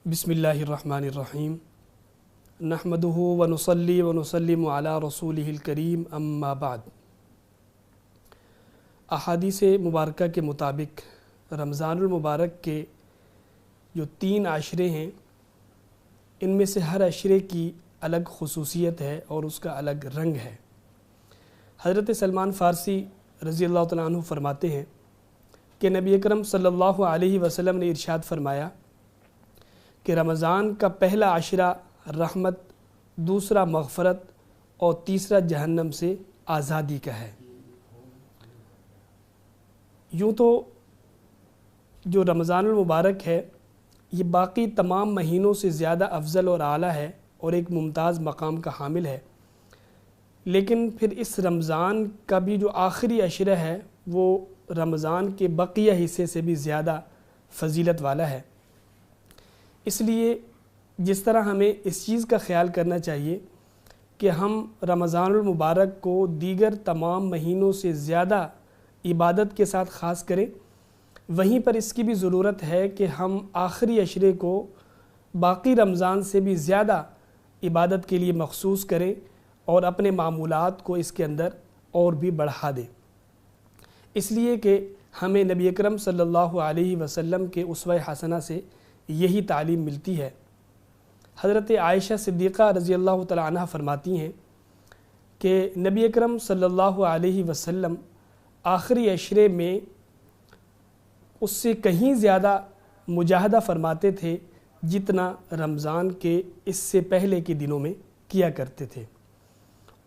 بسم اللہ الرحمن الرحیم نحمدہ ونصلی ونسلم علی رسولہ الکریم اما بعد۔ احادیث مبارکہ کے مطابق رمضان المبارک کے جو 3 عشرے ہیں ان میں سے ہر عشرے کی الگ خصوصیت ہے اور اس کا الگ رنگ ہے۔ حضرت سلمان فارسی رضی اللہ تعالیٰ عنہ فرماتے ہیں کہ نبی اکرم صلی اللہ علیہ وسلم نے ارشاد فرمایا کہ رمضان کا پہلا عشرہ رحمت، دوسرا مغفرت اور تیسرا جہنم سے آزادی کا ہے۔ یوں تو جو رمضان المبارک ہے یہ باقی تمام مہینوں سے زیادہ افضل اور اعلیٰ ہے اور ایک ممتاز مقام کا حامل ہے، لیکن پھر اس رمضان کا بھی جو آخری عشرہ ہے وہ رمضان کے بقیہ حصے سے بھی زیادہ فضیلت والا ہے۔ اس لیے جس طرح ہمیں اس چیز کا خیال کرنا چاہیے کہ ہم رمضان المبارک کو دیگر تمام مہینوں سے زیادہ عبادت کے ساتھ خاص کریں، وہیں پر اس کی بھی ضرورت ہے کہ ہم آخری عشرے کو باقی رمضان سے بھی زیادہ عبادت کے لیے مخصوص کریں اور اپنے معمولات کو اس کے اندر اور بھی بڑھا دیں، اس لیے کہ ہمیں نبی اکرم صلی اللہ علیہ وسلم کے اسوہ حسنہ سے یہی تعلیم ملتی ہے۔ حضرت عائشہ صدیقہ رضی اللہ تعالیٰ عنہ فرماتی ہیں کہ نبی اکرم صلی اللہ علیہ وسلم آخری عشرے میں اس سے کہیں زیادہ مجاہدہ فرماتے تھے جتنا رمضان کے اس سے پہلے کے دنوں میں کیا کرتے تھے،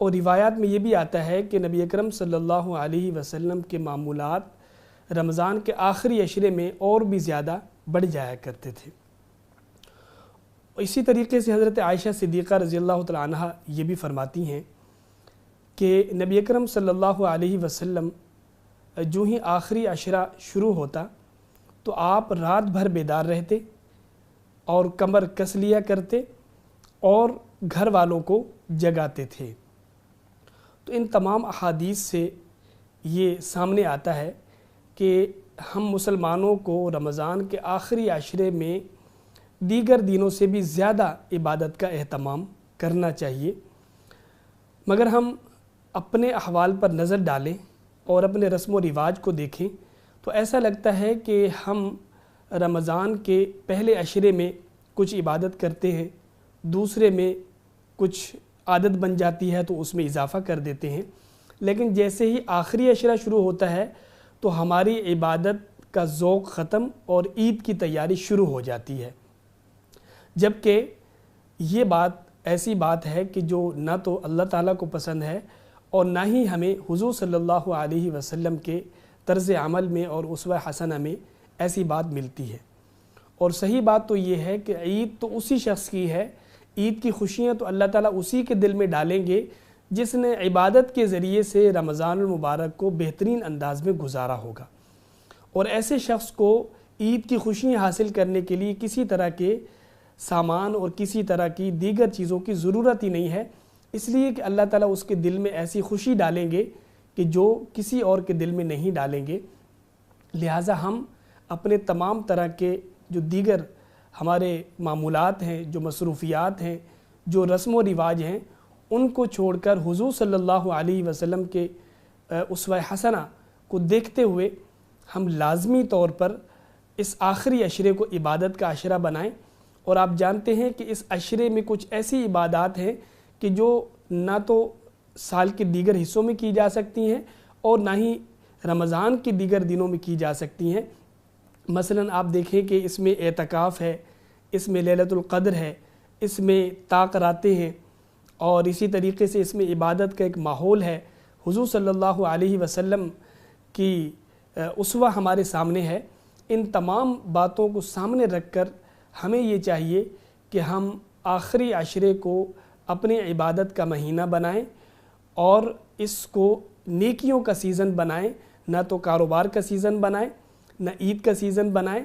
اور روایات میں یہ بھی آتا ہے کہ نبی اکرم صلی اللہ علیہ وسلم کے معمولات رمضان کے آخری عشرے میں اور بھی زیادہ بڑھ جایا کرتے تھے۔ اسی طریقے سے حضرت عائشہ صدیقہ رضی اللہ تعالیٰ عنہ یہ بھی فرماتی ہیں کہ نبی اکرم صلی اللہ علیہ وسلم جو ہی آخری عشرہ شروع ہوتا تو آپ رات بھر بیدار رہتے اور کمر کس لیا کرتے اور گھر والوں کو جگاتے تھے۔ تو ان تمام احادیث سے یہ سامنے آتا ہے کہ ہم مسلمانوں کو رمضان کے آخری عشرے میں دیگر دنوں سے بھی زیادہ عبادت کا اہتمام کرنا چاہیے، مگر ہم اپنے احوال پر نظر ڈالیں اور اپنے رسم و رواج کو دیکھیں تو ایسا لگتا ہے کہ ہم رمضان کے پہلے عشرے میں کچھ عبادت کرتے ہیں، دوسرے میں کچھ عادت بن جاتی ہے تو اس میں اضافہ کر دیتے ہیں، لیکن جیسے ہی آخری عشرہ شروع ہوتا ہے تو ہماری عبادت کا ذوق ختم اور عید کی تیاری شروع ہو جاتی ہے، جبکہ یہ بات ایسی بات ہے کہ جو نہ تو اللہ تعالیٰ کو پسند ہے اور نہ ہی ہمیں حضور صلی اللہ علیہ وسلم کے طرز عمل میں اور اسوہ حسنہ میں ایسی بات ملتی ہے۔ اور صحیح بات تو یہ ہے کہ عید تو اسی شخص کی ہے، عید کی خوشیاں تو اللہ تعالیٰ اسی کے دل میں ڈالیں گے جس نے عبادت کے ذریعے سے رمضان المبارک کو بہترین انداز میں گزارا ہوگا، اور ایسے شخص کو عید کی خوشیاں حاصل کرنے کے لیے کسی طرح کے سامان اور کسی طرح کی دیگر چیزوں کی ضرورت ہی نہیں ہے، اس لیے کہ اللہ تعالیٰ اس کے دل میں ایسی خوشی ڈالیں گے کہ جو کسی اور کے دل میں نہیں ڈالیں گے۔ لہٰذا ہم اپنے تمام طرح کے جو دیگر ہمارے معمولات ہیں، جو مصروفیات ہیں، جو رسم و رواج ہیں، ان کو چھوڑ کر حضور صلی اللہ علیہ وسلم کے اسوہ حسنہ کو دیکھتے ہوئے ہم لازمی طور پر اس آخری عشرے کو عبادت کا عشرہ بنائیں۔ اور آپ جانتے ہیں کہ اس عشرے میں کچھ ایسی عبادات ہیں کہ جو نہ تو سال کے دیگر حصوں میں کی جا سکتی ہیں اور نہ ہی رمضان کے دیگر دنوں میں کی جا سکتی ہیں۔ مثلاً آپ دیکھیں کہ اس میں اعتکاف ہے، اس میں لیلۃ القدر ہے، اس میں طاق راتیں ہیں، اور اسی طریقے سے اس میں عبادت کا ایک ماحول ہے۔ حضور صلی اللہ علیہ وسلم کی اسوہ ہمارے سامنے ہے۔ ان تمام باتوں کو سامنے رکھ کر ہمیں یہ چاہیے کہ ہم آخری عشرے کو اپنے عبادت کا مہینہ بنائیں اور اس کو نیکیوں کا سیزن بنائیں، نہ تو کاروبار کا سیزن بنائیں، نہ عید کا سیزن بنائیں،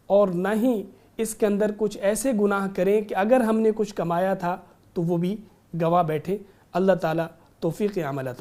اور نہ ہی اس کے اندر کچھ ایسے گناہ کریں کہ اگر ہم نے کچھ کمایا تھا تو وہ بھی گواہ بیٹھے۔ اللہ تعالیٰ توفیق عمل عطا